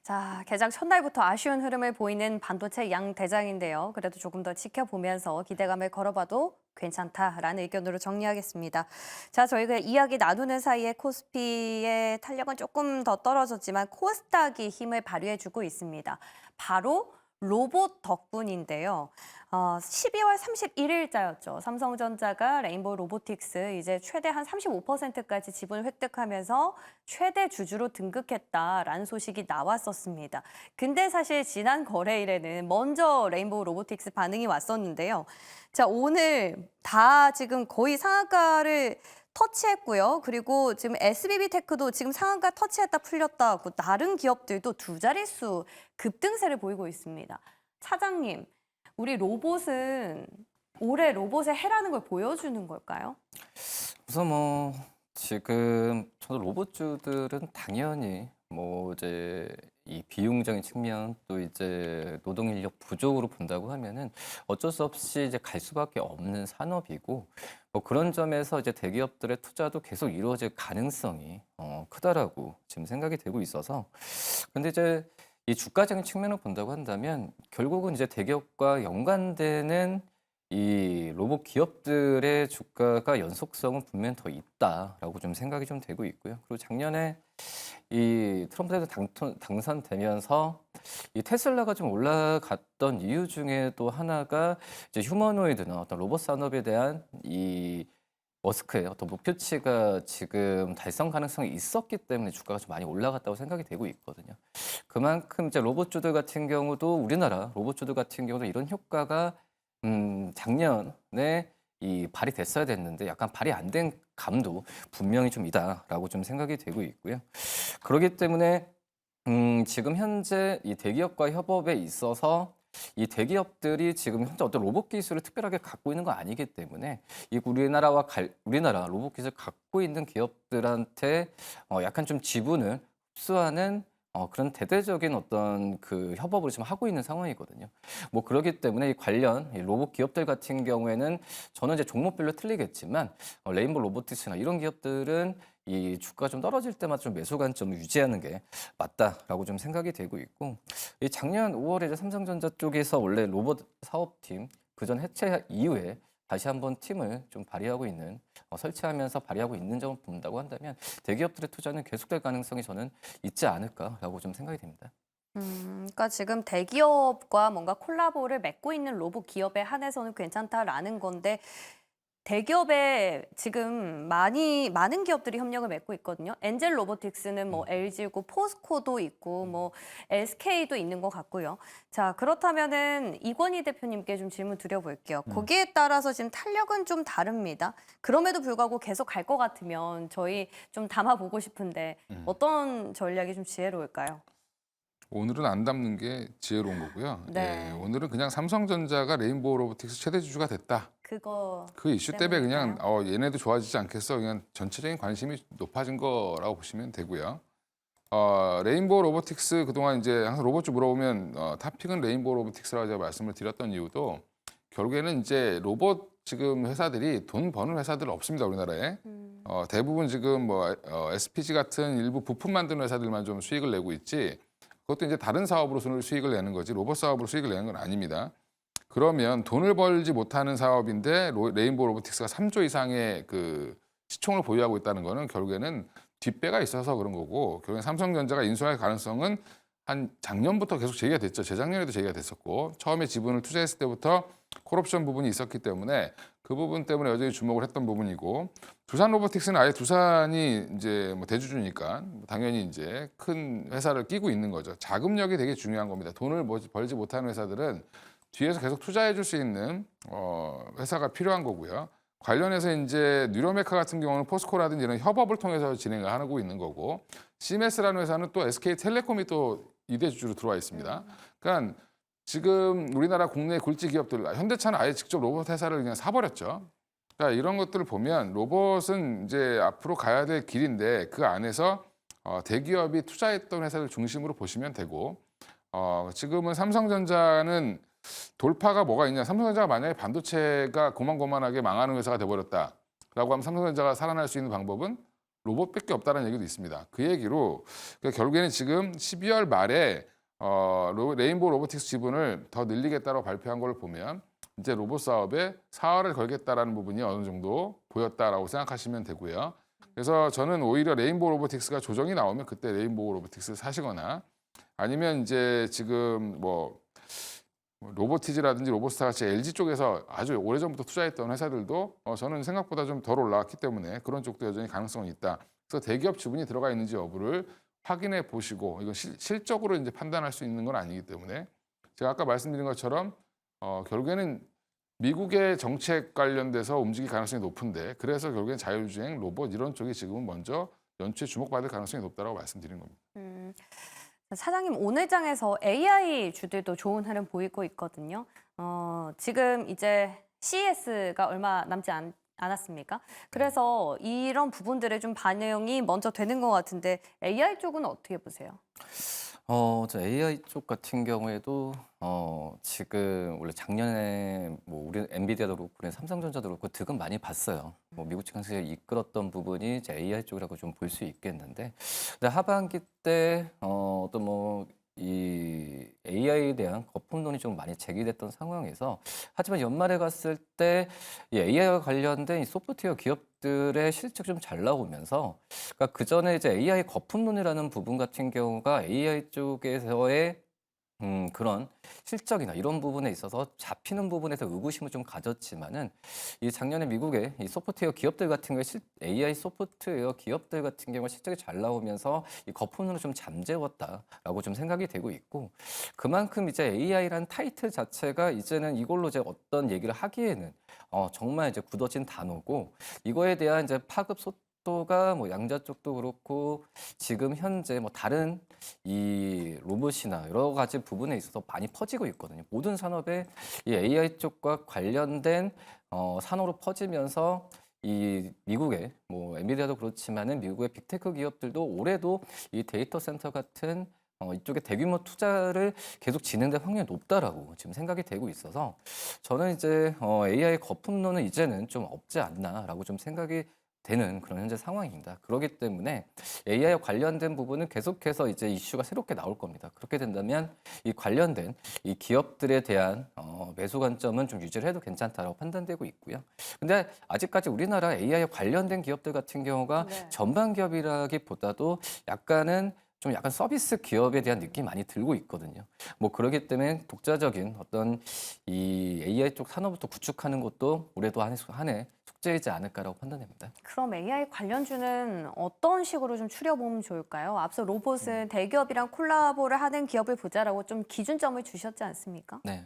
자, 개장 첫날부터 아쉬운 흐름을 보이는 반도체 양대장인데요. 그래도 조금 더 지켜보면서 기대감을 걸어봐도 괜찮다라는 의견으로 정리하겠습니다. 자, 저희가 이야기 나누는 사이에 코스피의 탄력은 조금 더 떨어졌지만 코스닥이 힘을 발휘해주고 있습니다. 바로 로봇 덕분인데요. 12월 31일자였죠. 삼성전자가 레인보우 로보틱스 이제 최대 한 35%까지 지분을 획득하면서 최대 주주로 등극했다라는 소식이 나왔었습니다. 근데 사실 지난 거래일에는 먼저 레인보우 로보틱스 반응이 왔었는데요. 자, 오늘 다 지금 거의 상한가를 터치했고요. 그리고 지금 SBB테크도 지금 상한가 터치했다 풀렸다 하고 다른 기업들도 두 자릿수 급등세를 보이고 있습니다. 차장님, 우리 로봇은 올해 로봇의 해라는 걸 보여주는 걸까요? 우선 뭐 지금 저도 로봇주들은 당연히 뭐 이제 이 비용적인 측면 또 이제 노동 인력 부족으로 본다고 하면은 어쩔 수 없이 이제 갈 수밖에 없는 산업이고 뭐 그런 점에서 이제 대기업들의 투자도 계속 이루어질 가능성이 크다라고 지금 생각이 되고 있어서 근데 이제 이 주가적인 측면을 본다고 한다면 결국은 이제 대기업과 연관되는 이 로봇 기업들의 주가가 연속성은 분명히 더 있다라고 좀 생각이 좀 되고 있고요. 그리고 작년에 이 트럼프 대통령 당선되면서 이 테슬라가 좀 올라갔던 이유 중에 또 하나가 이제 휴머노이드나 어떤 로봇 산업에 대한 이 머스크의 어떤 목표치가 지금 달성 가능성이 있었기 때문에 주가가 좀 많이 올라갔다고 생각이 되고 있거든요. 그만큼 이제 로봇주들 같은 경우도 우리나라 로봇주들 같은 경우도 이런 효과가 작년에 이 발휘됐어야 됐는데 약간 발휘 안 된 감도 분명히 좀 있다라고 좀 생각이 되고 있고요. 그렇기 때문에 지금 현재 이 대기업과 협업에 있어서 이 대기업들이 지금 현재 어떤 로봇 기술을 특별하게 갖고 있는 거 아니기 때문에 이 우리나라 로봇 기술 갖고 있는 기업들한테 약간 좀 지분을 흡수하는 그런 대대적인 어떤 그 협업을 지금 하고 있는 상황이거든요. 뭐 그렇기 때문에 이 관련 이 로봇 기업들 같은 경우에는 저는 이제 종목별로 틀리겠지만 레인보우 로보틱스나 이런 기업들은 이 주가 좀 떨어질 때마다 좀 매수 관점을 유지하는 게 맞다라고 좀 생각이 되고 있고 이 작년 5월에 이제 삼성전자 쪽에서 원래 로봇 사업팀 그전 해체 이후에 다시 한번 팀을 좀 발휘하고 있는 설치하면서 발휘하고 있는 점을 본다고 한다면 대기업들의 투자는 계속될 가능성이 저는 있지 않을까라고 좀 생각이 됩니다. 그러니까 지금 대기업과 뭔가 콜라보를 맺고 있는 로봇 기업에 한해서는 괜찮다라는 건데 대기업에 지금 많은 기업들이 협력을 맺고 있거든요. 엔젤 로보틱스는 뭐 LG고 포스코도 있고 뭐 SK도 있는 것 같고요. 자, 그렇다면은 이권희 대표님께 좀 질문 드려볼게요. 거기에 따라서 지금 탄력은 좀 다릅니다. 그럼에도 불구하고 계속 갈 것 같으면 저희 좀 담아보고 싶은데 어떤 전략이 좀 지혜로울까요? 오늘은 안 담는 게 지혜로운 거고요. 네. 예, 오늘은 그냥 삼성전자가 레인보우 로보틱스 최대 주주가 됐다. 그거 그 이슈 때문에 그냥 때문일까요? 얘네도 좋아지지 않겠어. 그냥 전체적인 관심이 높아진 거라고 보시면 되고요. 레인보우 로보틱스 그동안 이제 항상 로봇주 물어보면 탑픽은 레인보우 로보틱스라고 제가 말씀을 드렸던 이유도 결국에는 이제 로봇 지금 회사들이 돈 버는 회사들 없습니다, 우리나라에. 대부분 지금 뭐 SPG 같은 일부 부품 만드는 회사들만 좀 수익을 내고 있지 그것도 이제 다른 사업으로 수익을 내는 거지 로봇 사업으로 수익을 내는 건 아닙니다. 그러면 돈을 벌지 못하는 사업인데 레인보우 로보틱스가 3조 이상의 그 시총을 보유하고 있다는 거는 결국에는 뒷배가 있어서 그런 거고 결국엔 삼성전자가 인수할 가능성은 한 작년부터 계속 제기가 됐죠. 재작년에도 제기가 됐었고 처음에 지분을 투자했을 때부터 콜옵션 부분이 있었기 때문에 그 부분 때문에 여전히 주목을 했던 부분이고 두산 로보틱스는 아예 두산이 이제 뭐 대주주니까 당연히 이제 큰 회사를 끼고 있는 거죠. 자금력이 되게 중요한 겁니다. 돈을 벌지 못하는 회사들은 뒤에서 계속 투자해 줄 수 있는 회사가 필요한 거고요. 관련해서 이제 뉴로메카 같은 경우는 포스코라든지 이런 협업을 통해서 진행을 하고 있는 거고 CMS라는 회사는 또 SK텔레콤이 또 2대 주주로 들어와 있습니다. 그러니까 지금 우리나라 국내 굴지 기업들 현대차는 아예 직접 로봇 회사를 그냥 사버렸죠. 그러니까 이런 것들을 보면 로봇은 이제 앞으로 가야 될 길인데 그 안에서 대기업이 투자했던 회사를 중심으로 보시면 되고 지금은 삼성전자는 돌파가 뭐가 있냐. 삼성전자가 만약에 반도체가 고만고만하게 망하는 회사가 돼버렸다라고 하면 삼성전자가 살아날 수 있는 방법은 로봇밖에 없다는 얘기도 있습니다. 그 얘기로 그러니까 결국에는 지금 12월 말에 레인보우 로보틱스 지분을 더 늘리겠다고 발표한 걸 보면 이제 로봇 사업에 사활을 걸겠다라는 부분이 어느 정도 보였다라고 생각하시면 되고요. 그래서 저는 오히려 레인보우 로보틱스가 조정이 나오면 그때 레인보우 로보틱스를 사시거나 아니면 이제 지금 뭐 로보티즈라든지 로보스타 같이 LG 쪽에서 아주 오래전부터 투자했던 회사들도 저는 생각보다 좀 덜 올라왔기 때문에 그런 쪽도 여전히 가능성이 있다. 그래서 대기업 지분이 들어가 있는지 여부를 확인해 보시고 이건 실적으로 이제 판단할 수 있는 건 아니기 때문에 제가 아까 말씀드린 것처럼 결국에는 미국의 정책 관련돼서 움직일 가능성이 높은데 그래서 결국엔 자율주행, 로봇 이런 쪽이 지금은 먼저 연초에 주목받을 가능성이 높다고 말씀드리는 겁니다. 사장님 오늘 장에서 AI 주들도 좋은 흐름 보이고 있거든요. 지금 이제 CES가 얼마 남지 않았습니까? 그래서 이런 부분들의 좀 반영이 먼저 되는 것 같은데 AI 쪽은 어떻게 보세요? 저 AI 쪽 같은 경우에도 지금 원래 작년에 뭐 우리 엔비디아도 그렇고 우리 삼성전자도 그렇고 득은 많이 봤어요. 뭐 미국 증시에 이끌었던 부분이 이제 AI 쪽이라고 좀 볼 수 있겠는데, 근데 하반기 때 어떤 뭐 이 AI에 대한 거품론이 좀 많이 제기됐던 상황에서 하지만 연말에 갔을 때 이 AI와 관련된 이 소프트웨어 기업들의 실적 좀 잘 나오면서 그러니까 그 전에 이제 AI 거품론이라는 부분 같은 경우가 AI 쪽에서의 그런 실적이나 이런 부분에 있어서 잡히는 부분에서 의구심을 좀 가졌지만은 이 작년에 미국의 이 소프트웨어 기업들 같은 경우에 AI 소프트웨어 기업들 같은 경우에 실적이 잘 나오면서 이 거품으로 좀 잠재웠다라고 좀 생각이 되고 있고 그만큼 이제 AI라는 타이틀 자체가 이제는 이걸로 이제 어떤 얘기를 하기에는 정말 이제 굳어진 단어고 이거에 대한 이제 파급 속도가 뭐 양자 쪽도 그렇고 지금 현재 뭐 다른 이 로봇이나 여러 가지 부분에 있어서 많이 퍼지고 있거든요. 모든 산업에 이 AI 쪽과 관련된 산업으로 퍼지면서 이 미국의 뭐 엔비디아도 그렇지만은 미국의 빅테크 기업들도 올해도 이 데이터 센터 같은 이쪽에 대규모 투자를 계속 진행될 확률이 높다라고 지금 생각이 되고 있어서 저는 이제 AI 거품론은 이제는 좀 없지 않나라고 좀 생각이 되는 그런 현재 상황입니다. 그렇기 때문에 AI와 관련된 부분은 계속해서 이제 이슈가 새롭게 나올 겁니다. 그렇게 된다면 이 관련된 이 기업들에 대한 매수 관점은 좀 유지를 해도 괜찮다라고 판단되고 있고요. 근데 아직까지 우리나라 AI와 관련된 기업들 같은 경우가 네. 전반 기업이라기보다도 약간 서비스 기업에 대한 느낌이 많이 들고 있거든요. 뭐 그렇기 때문에 독자적인 어떤 이 AI 쪽 산업부터 구축하는 것도 올해도 한 해 숙제이지 않을까라고 판단됩니다. 그럼 AI 관련주는 어떤 식으로 좀 추려보면 좋을까요? 앞서 로봇은 대기업이랑 콜라보를 하는 기업을 보자라고 좀 기준점을 주셨지 않습니까? 네.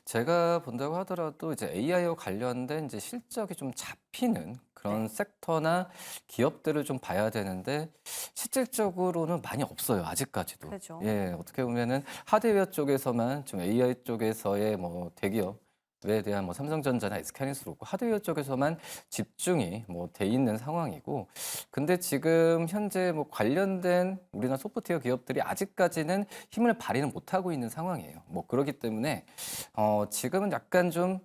제가 본다고 하더라도 이제 AI와 관련된 이제 실적이 좀 잡히는 그런 섹터나 기업들을 좀 봐야 되는데 실질적으로는 많이 없어요. 아직까지도. 그렇죠. 예, 어떻게 보면은 하드웨어 쪽에서만 좀 AI 쪽에서의 뭐 대기업에 대한 뭐 삼성전자나 SK하이닉스 그렇고 하드웨어 쪽에서만 집중이 뭐 돼 있는 상황이고 근데 지금 현재 뭐 관련된 우리나라 소프트웨어 기업들이 아직까지는 힘을 발휘는 못하고 있는 상황이에요. 뭐 그렇기 때문에 지금은 약간 좀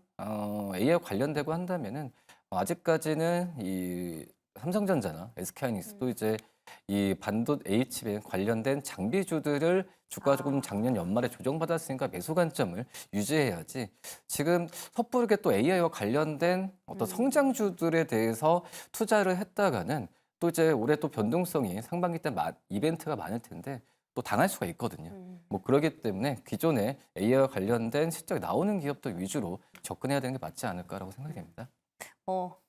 AI와 관련되고 한다면은 아직까지는 이 삼성전자나 SK하이닉스도 이제 이 반도 HBM 관련된 장비주들을 주가 조금 작년 연말에 조정받았으니까 매수 관점을 유지해야지 지금 섣부르게 또 AI와 관련된 어떤 성장주들에 대해서 투자를 했다가는 또 이제 올해 또 변동성이 상반기 때 이벤트가 많을 텐데 또 당할 수가 있거든요. 뭐 그렇기 때문에 기존에 AI와 관련된 실적이 나오는 기업들 위주로 접근해야 되는 게 맞지 않을까라고 생각이 됩니다.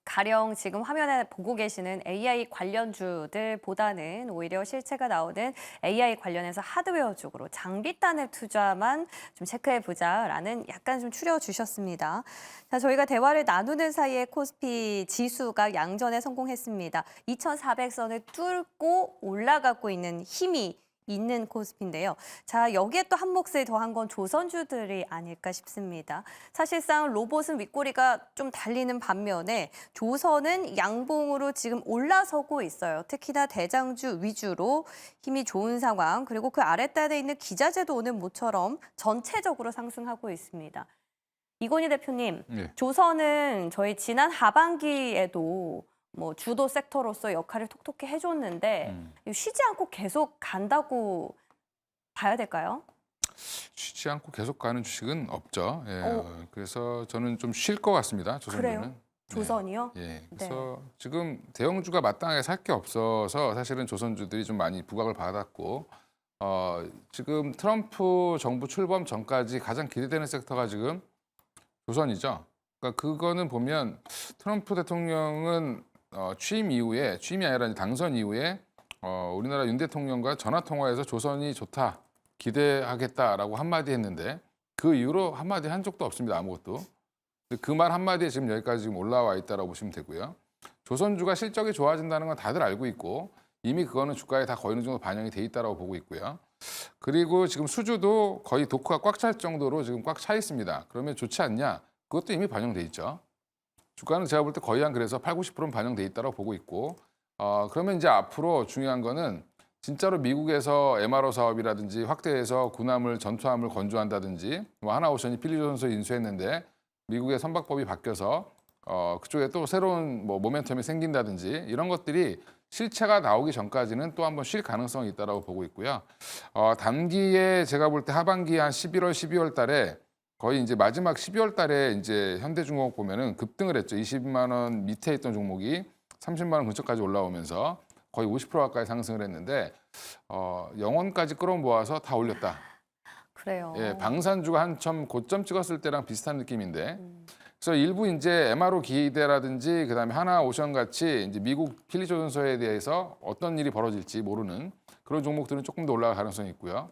가령 지금 화면에 보고 계시는 AI 관련주들보다는 오히려 실체가 나오는 AI 관련해서 하드웨어 쪽으로 장비단의 투자만 좀 체크해 보자라는 약간 좀 추려주셨습니다. 자, 저희가 대화를 나누는 사이에 코스피 지수가 양전에 성공했습니다. 2,400선을 뚫고 올라가고 있는 힘이 있는 코스피인데요. 자, 여기에 또 한 몫을 더한 건 조선주들이 아닐까 싶습니다. 사실상 로봇은 윗꼬리가 좀 달리는 반면에 조선은 양봉으로 지금 올라서고 있어요. 특히나 대장주 위주로 힘이 좋은 상황, 그리고 그 아랫단에 있는 기자재도 오늘 모처럼 전체적으로 상승하고 있습니다. 이건희 대표님, 예. 조선은 저희 지난 하반기에도 뭐 주도 섹터로서 역할을 톡톡히 해줬는데 쉬지 않고 계속 간다고 봐야 될까요? 쉬지 않고 계속 가는 주식은 없죠. 예, 어. 그래서 저는 좀 쉴 것 같습니다. 조선주는. 그래요? 조선이요? 예, 그래서 지금 대형주가 마땅하게 살 게 없어서 사실은 조선주들이 좀 많이 부각을 받았고 지금 트럼프 정부 출범 전까지 가장 기대되는 섹터가 지금 조선이죠. 그러니까 그거는 보면 트럼프 대통령은 취임이 아니라 이제 당선 이후에 우리나라 윤 대통령과 전화 통화에서 조선이 좋다, 기대하겠다라고 한마디 했는데 그 이후로 한마디 한 적도 없습니다. 아무것도. 그 말 한마디에 지금 여기까지 지금 올라와 있다라고 보시면 되고요. 조선주가 실적이 좋아진다는 건 다들 알고 있고 이미 그거는 주가에 다 거의 어느 정도 반영이 돼 있다라고 보고 있고요. 그리고 지금 수주도 거의 도크가 꽉 찰 정도로 지금 꽉 차 있습니다. 그러면 좋지 않냐? 그것도 이미 반영돼 있죠. 주가는 제가 볼 때 거의 한 그래서 80~90%는 반영돼 있다고 보고 있고 그러면 이제 앞으로 중요한 거는 진짜로 미국에서 MRO 사업이라든지 확대해서 군함을 전투함을 건조한다든지 뭐 하나오션이 필리조선소 인수했는데 미국의 선박법이 바뀌어서 그쪽에 또 새로운 뭐 모멘텀이 생긴다든지 이런 것들이 실체가 나오기 전까지는 또 한번 쉴 가능성이 있다고 보고 있고요. 단기에 제가 볼 때 하반기 한 11월, 12월 달에 거의 이제 마지막 12월 달에 이제 현대중공업 보면은 급등을 했죠. 20만 원 밑에 있던 종목이 30만 원 근처까지 올라오면서 거의 50% 가까이 상승을 했는데 영원까지 끌어모아서 다 올렸다. 그래요. 예, 방산주가 한참 고점 찍었을 때랑 비슷한 느낌인데 그래서 일부 이제 MRO 기대라든지 그다음에 하나오션 같이 이제 미국 필리조선소에 대해서 어떤 일이 벌어질지 모르는 그런 종목들은 조금 더 올라갈 가능성이 있고요.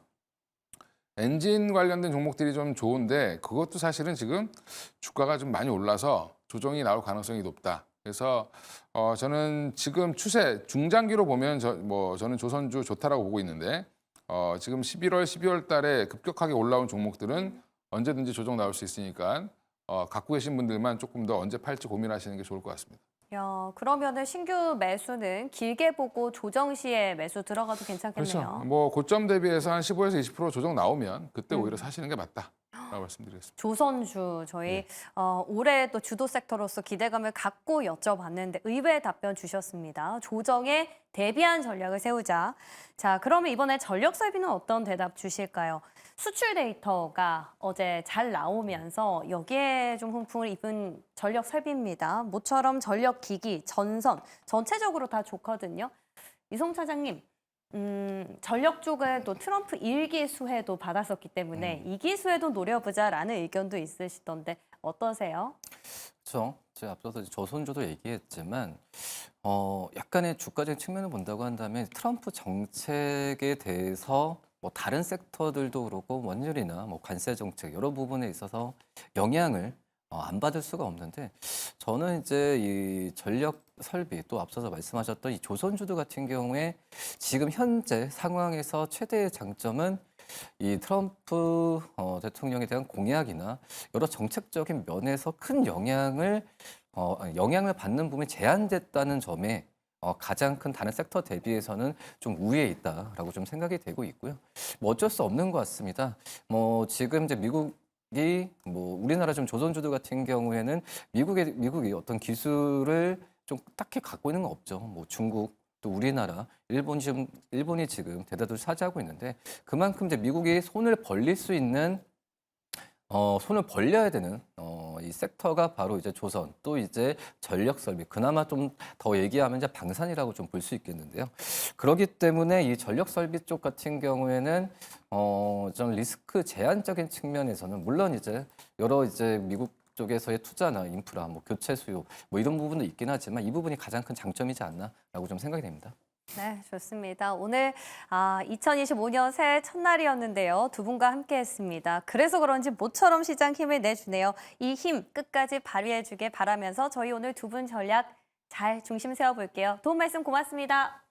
엔진 관련된 종목들이 좀 좋은데 그것도 사실은 지금 주가가 좀 많이 올라서 조정이 나올 가능성이 높다. 그래서 저는 지금 추세 중장기로 보면 저는 조선주 좋다라고 보고 있는데 지금 11월, 12월 달에 급격하게 올라온 종목들은 언제든지 조정 나올 수 있으니까 갖고 계신 분들만 조금 더 언제 팔지 고민하시는 게 좋을 것 같습니다. 야, 그러면은 신규 매수는 길게 보고 조정 시에 매수 들어가도 괜찮겠네요. 그렇죠. 뭐 고점 대비해서 한 15에서 20% 조정 나오면 그때 오히려 사시는 게 맞다라고 말씀드리겠습니다. 조선주 저희 올해 또 주도 섹터로서 기대감을 갖고 여쭤봤는데 의외의 답변 주셨습니다. 조정에 대비한 전략을 세우자. 자, 그러면 이번에 전력 설비는 어떤 대답 주실까요? 수출 데이터가 어제 잘 나오면서 여기에 좀 훈풍을 입은 전력 설비입니다. 모처럼 전력 기기, 전선 전체적으로 다 좋거든요. 이송 차장님, 전력 쪽은 또 트럼프 1기 수혜도 받았었기 때문에 2기 수혜도 노려보자라는 의견도 있으시던데 어떠세요? 그렇죠. 제가 앞서서 조선주도 얘기했지만 약간의 주가적인 측면을 본다고 한다면 트럼프 정책에 대해서 뭐 다른 섹터들도 그렇고 원유리나 뭐 관세 정책 여러 부분에 있어서 영향을 안 받을 수가 없는데 저는 이제 이 전력 설비 또 앞서서 말씀하셨던 이 조선주도 같은 경우에 지금 현재 상황에서 최대의 장점은 이 트럼프 대통령에 대한 공약이나 여러 정책적인 면에서 큰 영향을 받는 부분이 제한됐다는 점에 가장 큰 다른 섹터 대비해서는 좀 우위에 있다라고 좀 생각이 되고 있고요. 뭐 어쩔 수 없는 것 같습니다. 뭐 지금 이제 미국이 뭐 우리나라 좀 조선주도 같은 경우에는 미국이 어떤 기술을 좀 딱히 갖고 있는 건 없죠. 뭐 중국, 또 우리나라, 일본이 지금 대다수를 차지하고 있는데 그만큼 이제 미국이 손을 벌릴 수 있는 손을 벌려야 되는 이 섹터가 바로 이제 조선, 또 이제 전력 설비, 그나마 좀 더 얘기하면 이제 방산이라고 좀 볼 수 있겠는데요. 그렇기 때문에 이 전력 설비 쪽 같은 경우에는 좀 리스크 제한적인 측면에서는 물론 이제 여러 이제 미국 쪽에서의 투자나 인프라, 뭐 교체 수요, 뭐 이런 부분도 있긴 하지만 이 부분이 가장 큰 장점이지 않나라고 좀 생각이 됩니다. 네, 좋습니다. 오늘 2025년 새해 첫날이었는데요. 두 분과 함께했습니다. 그래서 그런지 모처럼 시장 힘을 내주네요. 이 힘 끝까지 발휘해주길 바라면서 저희 오늘 두 분 전략 잘 중심 세워볼게요. 도움 말씀 고맙습니다.